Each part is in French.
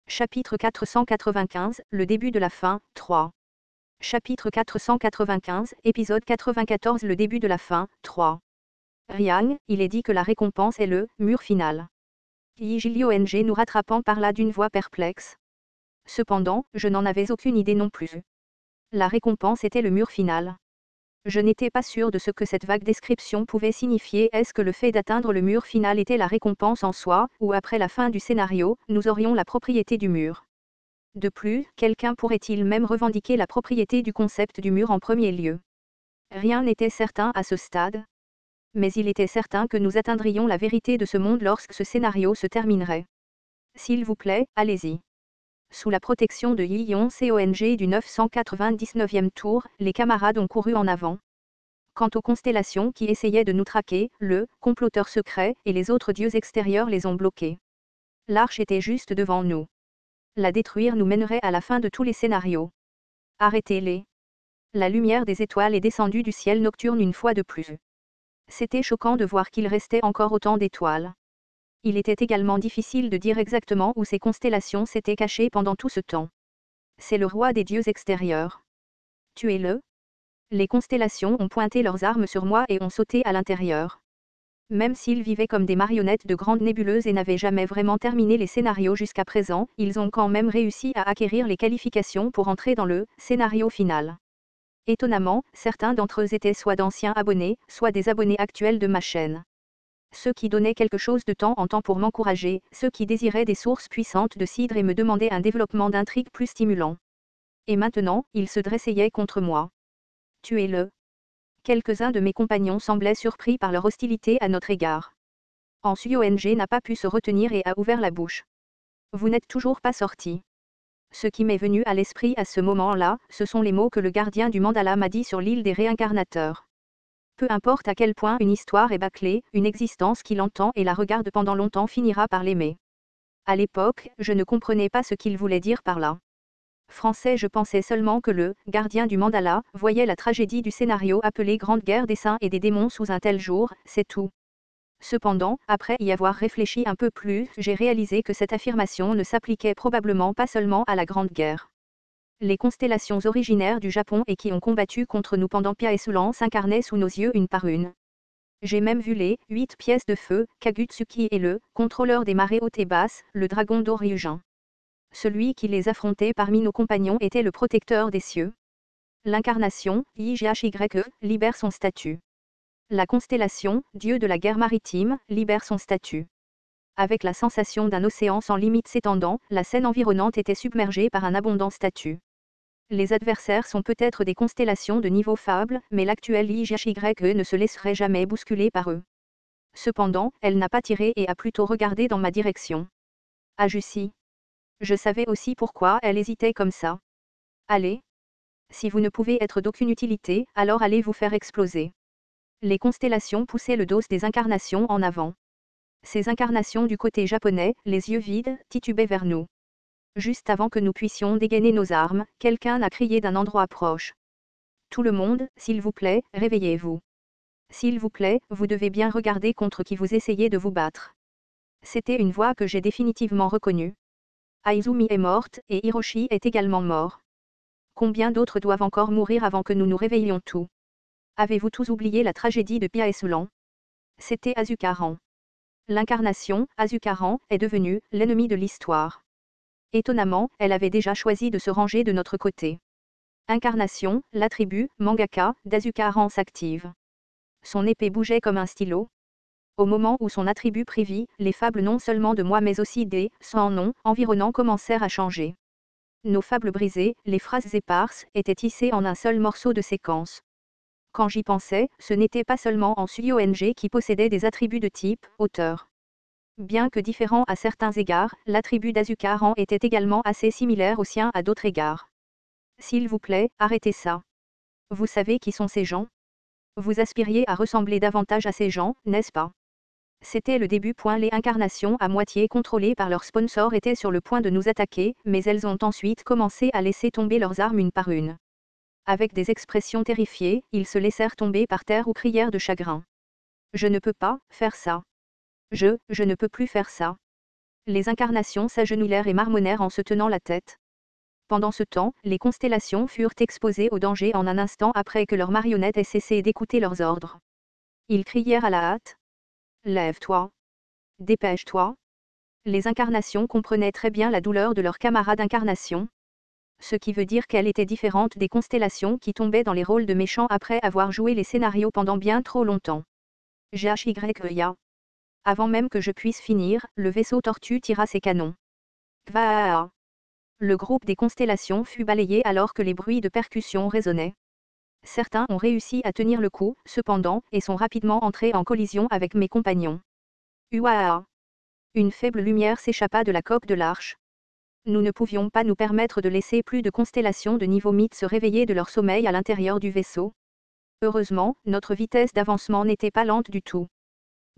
Chapitre 495, le début de la fin, 3. Chapitre 495, épisode 94, le début de la fin, 3. Riang, il est dit que la récompense est le mur final. Yijiliong nous rattrapant par là d'une voix perplexe. Cependant, je n'en avais aucune idée non plus. La récompense était le mur final. Je n'étais pas sûr de ce que cette vague description pouvait signifier. Est-ce que le fait d'atteindre le mur final était la récompense en soi, ou après la fin du scénario, nous aurions la propriété du mur? De plus, quelqu'un pourrait-il même revendiquer la propriété du concept du mur en premier lieu? Rien n'était certain à ce stade. Mais il était certain que nous atteindrions la vérité de ce monde lorsque ce scénario se terminerait. S'il vous plaît, allez-y. Sous la protection de Yi-Yong Cong du 999e tour, les camarades ont couru en avant. Quant aux constellations qui essayaient de nous traquer, le comploteur secret et les autres dieux extérieurs les ont bloqués. L'arche était juste devant nous. La détruire nous mènerait à la fin de tous les scénarios. Arrêtez-les. La lumière des étoiles est descendue du ciel nocturne une fois de plus. C'était choquant de voir qu'il restait encore autant d'étoiles. Il était également difficile de dire exactement où ces constellations s'étaient cachées pendant tout ce temps. C'est le roi des dieux extérieurs. Tuez-le. Les constellations ont pointé leurs armes sur moi et ont sauté à l'intérieur. Même s'ils vivaient comme des marionnettes de grandes nébuleuses et n'avaient jamais vraiment terminé les scénarios jusqu'à présent, ils ont quand même réussi à acquérir les qualifications pour entrer dans le scénario final. Étonnamment, certains d'entre eux étaient soit d'anciens abonnés, soit des abonnés actuels de ma chaîne. Ceux qui donnaient quelque chose de temps en temps pour m'encourager, ceux qui désiraient des sources puissantes de cidre et me demandaient un développement d'intrigue plus stimulant. Et maintenant, ils se dressaient contre moi. Tuez-le. Quelques-uns de mes compagnons semblaient surpris par leur hostilité à notre égard. Yong n'a pas pu se retenir et a ouvert la bouche. Vous n'êtes toujours pas sorti. Ce qui m'est venu à l'esprit à ce moment-là, ce sont les mots que le gardien du mandala m'a dit sur l'île des réincarnateurs. Peu importe à quel point une histoire est bâclée, une existence qui l'entend et la regarde pendant longtemps finira par l'aimer. À l'époque, je ne comprenais pas ce qu'il voulait dire par là. Français, je pensais seulement que le gardien du mandala voyait la tragédie du scénario appelé Grande Guerre des Saints et des Démons sous un tel jour, c'est tout. Cependant, après y avoir réfléchi un peu plus, j'ai réalisé que cette affirmation ne s'appliquait probablement pas seulement à la Grande Guerre. Les constellations originaires du Japon et qui ont combattu contre nous pendant Pia et Sulan s'incarnaient sous nos yeux une par une. J'ai même vu les 8 pièces de feu, Kagutsuki et le contrôleur des marées hautes et basses, le dragon d'Oryujin. Celui qui les affrontait parmi nos compagnons était le protecteur des cieux. L'incarnation, Yijhye, libère son statut. La constellation, dieu de la guerre maritime, libère son statut. Avec la sensation d'un océan sans limite s'étendant, la scène environnante était submergée par un abondant statut. Les adversaires sont peut-être des constellations de niveau faible, mais l'actuelle Yijhye ne se laisserait jamais bousculer par eux. Cependant, elle n'a pas tiré et a plutôt regardé dans ma direction. Ah Jussi. Je savais aussi pourquoi elle hésitait comme ça. Allez. Si vous ne pouvez être d'aucune utilité, alors allez vous faire exploser. Les constellations poussaient le dos des incarnations en avant. Ces incarnations du côté japonais, les yeux vides, titubaient vers nous. Juste avant que nous puissions dégainer nos armes, quelqu'un a crié d'un endroit proche. Tout le monde, s'il vous plaît, réveillez-vous. S'il vous plaît, vous devez bien regarder contre qui vous essayez de vous battre. C'était une voix que j'ai définitivement reconnue. Aizumi est morte, et Hiroshi est également mort. Combien d'autres doivent encore mourir avant que nous nous réveillions tous? Avez-vous tous oublié la tragédie de Pia et Sulan? C'était Azukaran. L'incarnation, Azukaran, est devenue l'ennemi de l'histoire. Étonnamment, elle avait déjà choisi de se ranger de notre côté. Incarnation, la tribu, mangaka, d'Azukaran s'active. Son épée bougeait comme un stylo. Au moment où son attribut prévit, les fables non seulement de moi mais aussi des sans nom environnants commencèrent à changer. Nos fables brisées, les phrases éparses, étaient tissées en un seul morceau de séquence. Quand j'y pensais, ce n'était pas seulement Yong qui possédait des attributs de type auteur. Bien que différent à certains égards, l'attribut d'Azukaran était également assez similaire au sien à d'autres égards. S'il vous plaît, arrêtez ça. Vous savez qui sont ces gens? Vous aspiriez à ressembler davantage à ces gens, n'est-ce pas? C'était le début. Les incarnations à moitié contrôlées par leurs sponsors étaient sur le point de nous attaquer, mais elles ont ensuite commencé à laisser tomber leurs armes une par une. Avec des expressions terrifiées, ils se laissèrent tomber par terre ou crièrent de chagrin. Je ne peux pas faire ça. Je ne peux plus faire ça. Les incarnations s'agenouillèrent et marmonnèrent en se tenant la tête. Pendant ce temps, les constellations furent exposées au danger en un instant après que leurs marionnettes aient cessé d'écouter leurs ordres. Ils crièrent à la hâte. Lève-toi. Dépêche-toi. Les incarnations comprenaient très bien la douleur de leurs camarades incarnations. Ce qui veut dire qu'elle était différente des constellations qui tombaient dans les rôles de méchants après avoir joué les scénarios pendant bien trop longtemps. GHYEA. Avant même que je puisse finir, le vaisseau tortue tira ses canons. Kvaaa. Le groupe des constellations fut balayé alors que les bruits de percussion résonnaient. Certains ont réussi à tenir le coup, cependant, et sont rapidement entrés en collision avec mes compagnons. Uaa. Une faible lumière s'échappa de la coque de l'arche. Nous ne pouvions pas nous permettre de laisser plus de constellations de niveau mythe se réveiller de leur sommeil à l'intérieur du vaisseau. Heureusement, notre vitesse d'avancement n'était pas lente du tout.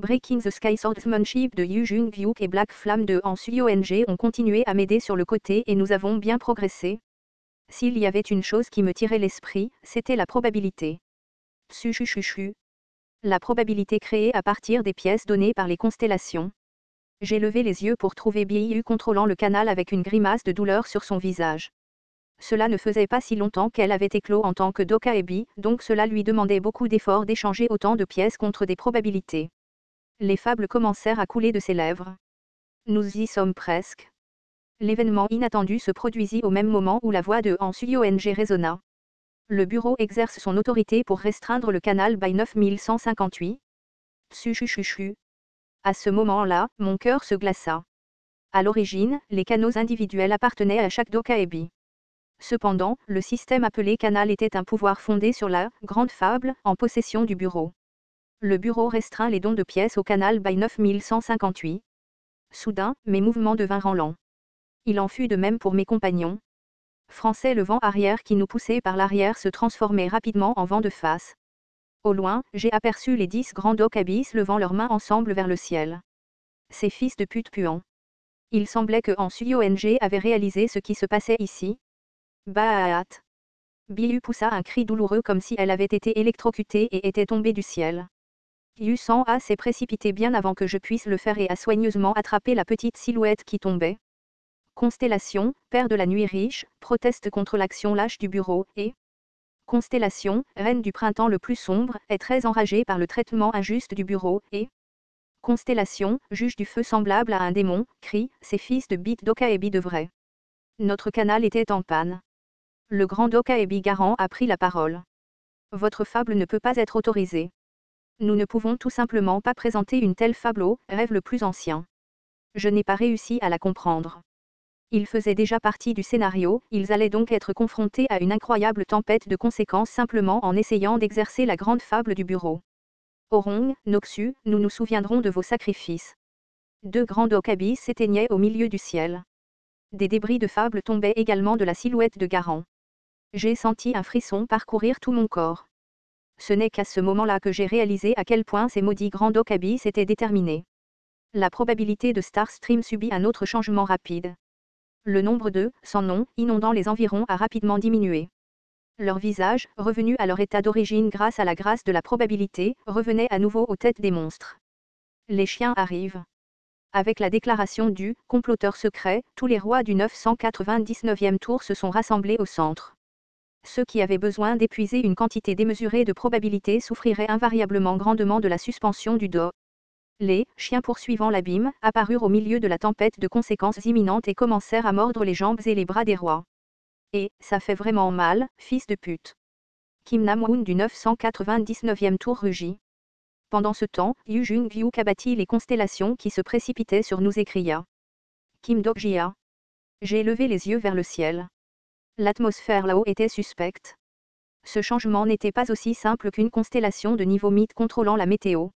Breaking the Sky Swordsmanship de Yu Jung-hyuk et Black Flamme de Han Suyong ont continué à m'aider sur le côté et nous avons bien progressé. S'il y avait une chose qui me tirait l'esprit, c'était la probabilité. Tsuchuchuchu. La probabilité créée à partir des pièces données par les constellations. J'ai levé les yeux pour trouver Biu contrôlant le canal avec une grimace de douleur sur son visage. Cela ne faisait pas si longtemps qu'elle avait éclos en tant que Dokaebi, donc cela lui demandait beaucoup d'efforts d'échanger autant de pièces contre des probabilités. Les fables commencèrent à couler de ses lèvres. Nous y sommes presque. L'événement inattendu se produisit au même moment où la voix de Han Suyong résonna. Le bureau exerce son autorité pour restreindre le canal by 9158. Tsuchuchuchu. À ce moment-là, mon cœur se glaça. À l'origine, les canaux individuels appartenaient à chaque Dokaebi. Cependant, le système appelé canal était un pouvoir fondé sur la grande fable, en possession du bureau. Le bureau restreint les dons de pièces au canal by 9158. Soudain, mes mouvements devinrent lents. Il en fut de même pour mes compagnons. Français, le vent arrière qui nous poussait par l'arrière se transformait rapidement en vent de face. Au loin, j'ai aperçu les 10 grands Dokabis levant leurs mains ensemble vers le ciel. Ces fils de pute puants. Il semblait que Han Suyong avait réalisé ce qui se passait ici. Baat. Biu poussa un cri douloureux comme si elle avait été électrocutée et était tombée du ciel. Yu-San-A s'est précipité bien avant que je puisse le faire et a soigneusement attrapé la petite silhouette qui tombait. Constellation, père de la nuit riche, proteste contre l'action lâche du bureau et Constellation, reine du printemps le plus sombre, est très enragée par le traitement injuste du bureau et Constellation, juge du feu semblable à un démon, crie, ces fils de bite Dokaebi de vrai. Notre canal était en panne. Le grand Dokaebi Garant a pris la parole. Votre fable ne peut pas être autorisée. Nous ne pouvons tout simplement pas présenter une telle fable au rêve le plus ancien. Je n'ai pas réussi à la comprendre. Ils faisaient déjà partie du scénario, ils allaient donc être confrontés à une incroyable tempête de conséquences simplement en essayant d'exercer la grande fable du bureau. Orong, Noxu, nous nous souviendrons de vos sacrifices. 2 grands Dokabis s'éteignaient au milieu du ciel. Des débris de fable tombaient également de la silhouette de Garant. J'ai senti un frisson parcourir tout mon corps. Ce n'est qu'à ce moment-là que j'ai réalisé à quel point ces maudits grands Dokabis étaient déterminés. La probabilité de Starstream subit un autre changement rapide. Le nombre de sans nom inondant les environs a rapidement diminué. Leur visage, revenu à leur état d'origine grâce à la grâce de la probabilité, revenait à nouveau aux têtes des monstres. Les chiens arrivent. Avec la déclaration du comploteur secret, tous les rois du 999e tour se sont rassemblés au centre. Ceux qui avaient besoin d'épuiser une quantité démesurée de probabilité souffriraient invariablement grandement de la suspension du dos. Les chiens poursuivant l'abîme apparurent au milieu de la tempête de conséquences imminentes et commencèrent à mordre les jambes et les bras des rois. Et ça fait vraiment mal, fils de pute. Kim Nam-woon du 999e tour rugit. Pendant ce temps, Yu Jung-hyuk abattit les constellations qui se précipitaient sur nous et cria. Kim Dok-jia. J'ai levé les yeux vers le ciel. L'atmosphère là-haut était suspecte. Ce changement n'était pas aussi simple qu'une constellation de niveau mythe contrôlant la météo.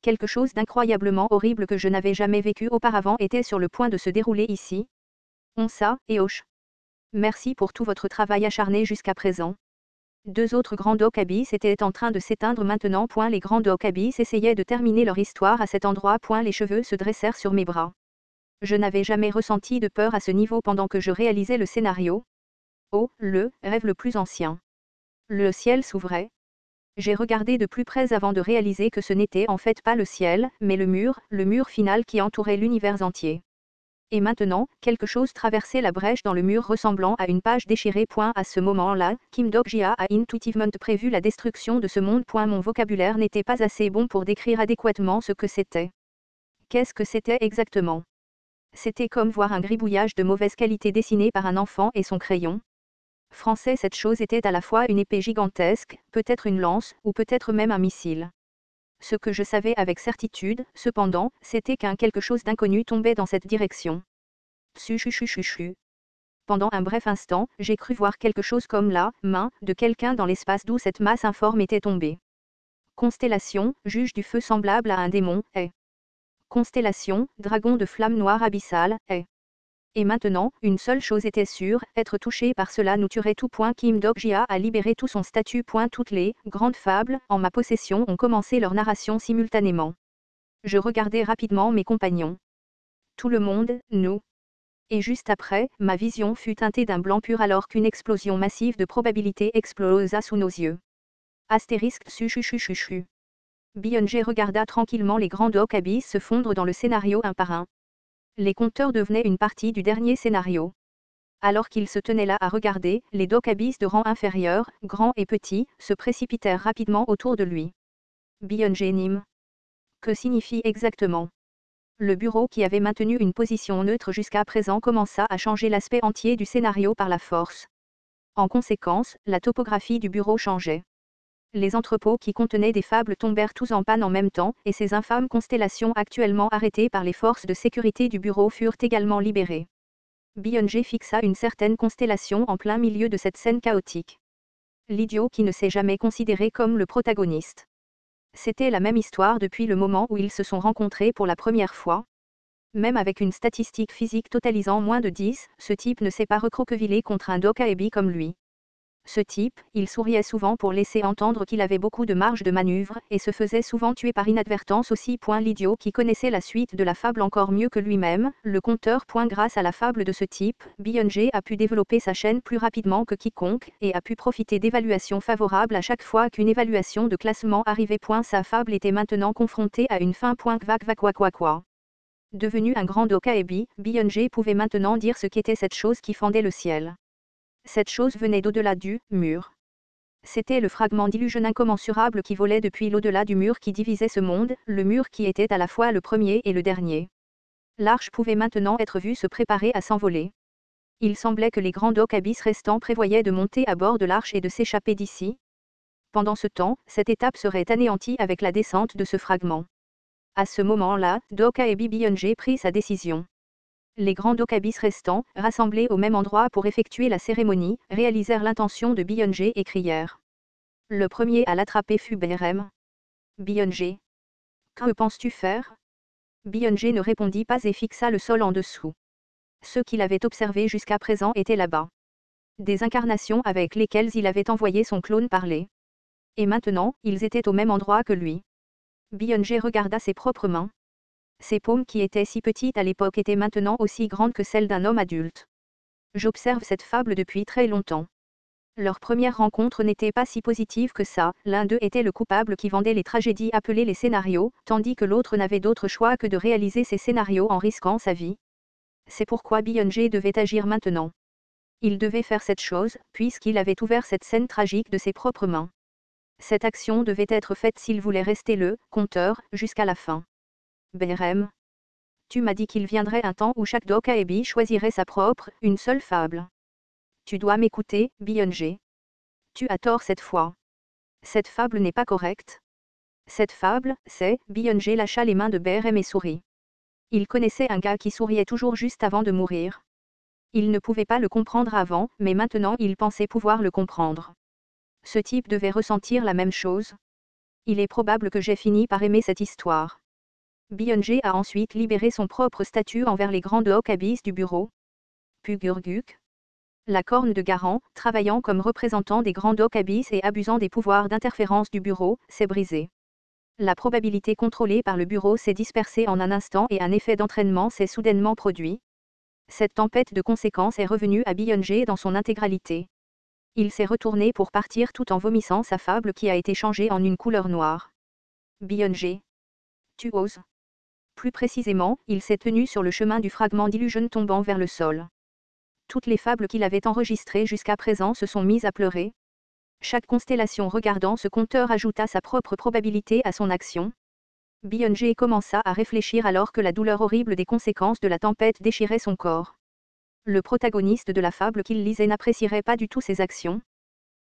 Quelque chose d'incroyablement horrible que je n'avais jamais vécu auparavant était sur le point de se dérouler ici. Onsa et Osh. Merci pour tout votre travail acharné jusqu'à présent. 2 autres grands Dokabis étaient en train de s'éteindre maintenant. Les grands Dokabis essayaient de terminer leur histoire à cet endroit. Les cheveux se dressèrent sur mes bras. Je n'avais jamais ressenti de peur à ce niveau pendant que je réalisais le scénario. Oh, le rêve le plus ancien. Le ciel s'ouvrait. J'ai regardé de plus près avant de réaliser que ce n'était en fait pas le ciel, mais le mur final qui entourait l'univers entier. Et maintenant, quelque chose traversait la brèche dans le mur ressemblant à une page déchirée. À ce moment-là, Kim Dok-jia a intuitivement prévu la destruction de ce monde. Mon vocabulaire n'était pas assez bon pour décrire adéquatement ce que c'était. Qu'est-ce que c'était exactement? C'était comme voir un gribouillage de mauvaise qualité dessiné par un enfant et son crayon. Français, cette chose était à la fois une épée gigantesque, peut-être une lance, ou peut-être même un missile. Ce que je savais avec certitude, cependant, c'était qu'un quelque chose d'inconnu tombait dans cette direction. Chu. Pendant un bref instant, j'ai cru voir quelque chose comme la main de quelqu'un dans l'espace d'où cette masse informe était tombée. Constellation, juge du feu semblable à un démon, est. Constellation, dragon de flamme noire abyssale, est. Et maintenant, une seule chose était sûre, être touché par cela nous tuerait tout. Kim Dok-jia a libéré tout son statut. Toutes les grandes fables en ma possession ont commencé leur narration simultanément. Je regardais rapidement mes compagnons. Tout le monde, nous. Et juste après, ma vision fut teintée d'un blanc pur alors qu'une explosion massive de probabilité explosa sous nos yeux. Astérisque chu. Byung-jae regarda tranquillement les grands Dock Abyss se fondre dans le scénario un par un. Les compteurs devenaient une partie du dernier scénario. Alors qu'il se tenait là à regarder, les Dock Abyss de rang inférieur, grands et petits, se précipitèrent rapidement autour de lui. Byung-jae Nim. Que signifie exactement? Le bureau qui avait maintenu une position neutre jusqu'à présent commença à changer l'aspect entier du scénario par la force. En conséquence, la topographie du bureau changeait. Les entrepôts qui contenaient des fables tombèrent tous en panne en même temps, et ces infâmes constellations actuellement arrêtées par les forces de sécurité du bureau furent également libérées. Byung-jae fixa une certaine constellation en plein milieu de cette scène chaotique. L'idiot qui ne s'est jamais considéré comme le protagoniste. C'était la même histoire depuis le moment où ils se sont rencontrés pour la première fois. Même avec une statistique physique totalisant moins de 10, ce type ne s'est pas recroquevillé contre un Dock Aebi comme lui. Ce type, il souriait souvent pour laisser entendre qu'il avait beaucoup de marge de manœuvre, et se faisait souvent tuer par inadvertance aussi. L'idiot qui connaissait la suite de la fable encore mieux que lui-même, le conteur. Grâce à la fable de ce type, Byung-jae a pu développer sa chaîne plus rapidement que quiconque, et a pu profiter d'évaluations favorables à chaque fois qu'une évaluation de classement arrivait. Sa fable était maintenant confrontée à une fin. Quoi. Devenu un grand Dock Aebi, Byung-jae pouvait maintenant dire ce qu'était cette chose qui fendait le ciel. Cette chose venait d'au-delà du mur. C'était le fragment d'illusion incommensurable qui volait depuis l'au-delà du mur qui divisait ce monde, le mur qui était à la fois le premier et le dernier. L'arche pouvait maintenant être vue se préparer à s'envoler. Il semblait que les grands Dock Abyss restants prévoyaient de monter à bord de l'arche et de s'échapper d'ici. Pendant ce temps, cette étape serait anéantie avec la descente de ce fragment. À ce moment-là, Dock Aebi Byung-jae prit sa décision. Les grands Dock Abyss restants, rassemblés au même endroit pour effectuer la cérémonie, réalisèrent l'intention de Byung-jae et crièrent. Le premier à l'attraper fut Berem. Byung-jae. Que penses-tu faire? Byung-jae ne répondit pas et fixa le sol en dessous. Ceux qu'il avait observés jusqu'à présent étaient là-bas. Des incarnations avec lesquelles il avait envoyé son clone parler. Et maintenant, ils étaient au même endroit que lui. Byung-jae regarda ses propres mains. Ses paumes qui étaient si petites à l'époque étaient maintenant aussi grandes que celles d'un homme adulte. J'observe cette fable depuis très longtemps. Leur première rencontre n'était pas si positive que ça, l'un d'eux était le coupable qui vendait les tragédies appelées les scénarios, tandis que l'autre n'avait d'autre choix que de réaliser ces scénarios en risquant sa vie. C'est pourquoi Byung-jae devait agir maintenant. Il devait faire cette chose, puisqu'il avait ouvert cette scène tragique de ses propres mains. Cette action devait être faite s'il voulait rester le conteur jusqu'à la fin. Berem. Tu m'as dit qu'il viendrait un temps où chaque Dock Aebi choisirait sa propre, une seule fable. Tu dois m'écouter, Byung-jae. Tu as tort cette fois. Cette fable n'est pas correcte. Cette fable, c'est, Byung-jae lâcha les mains de Berem et sourit. Il connaissait un gars qui souriait toujours juste avant de mourir. Il ne pouvait pas le comprendre avant, mais maintenant il pensait pouvoir le comprendre. Ce type devait ressentir la même chose. Il est probable que j'ai fini par aimer cette histoire. Byung-jae a ensuite libéré son propre statut envers les grands Dock Abyss du bureau. Pugurguk. La corne de Garant, travaillant comme représentant des grands Dock Abyss et abusant des pouvoirs d'interférence du bureau, s'est brisée. La probabilité contrôlée par le bureau s'est dispersée en un instant et un effet d'entraînement s'est soudainement produit. Cette tempête de conséquences est revenue à Byung-jae dans son intégralité. Il s'est retourné pour partir tout en vomissant sa fable qui a été changée en une couleur noire. Byung-jae. Tu oses. Plus précisément, il s'est tenu sur le chemin du fragment d'illusion tombant vers le sol. Toutes les fables qu'il avait enregistrées jusqu'à présent se sont mises à pleurer. Chaque constellation regardant ce compteur ajouta sa propre probabilité à son action. Beyoncé commença à réfléchir alors que la douleur horrible des conséquences de la tempête déchirait son corps. Le protagoniste de la fable qu'il lisait n'apprécierait pas du tout ses actions.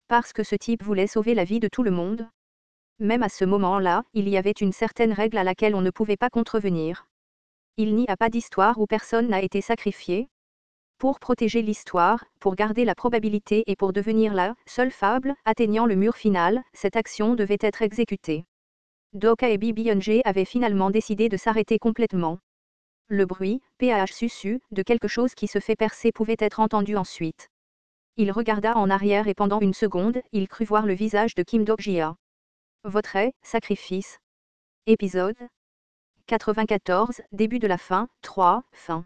Parce que ce type voulait sauver la vie de tout le monde. Même à ce moment-là, il y avait une certaine règle à laquelle on ne pouvait pas contrevenir. Il n'y a pas d'histoire où personne n'a été sacrifié. Pour protéger l'histoire, pour garder la probabilité et pour devenir la seule fable atteignant le mur final, cette action devait être exécutée. Doka et Beyoncé avaient finalement décidé de s'arrêter complètement. Le bruit, PAH-susu, de quelque chose qui se fait percer pouvait être entendu ensuite. Il regarda en arrière et pendant une seconde, il crut voir le visage de Kim Dok-jia. Votre sacrifice. Épisode 94, début de la fin, 3, fin.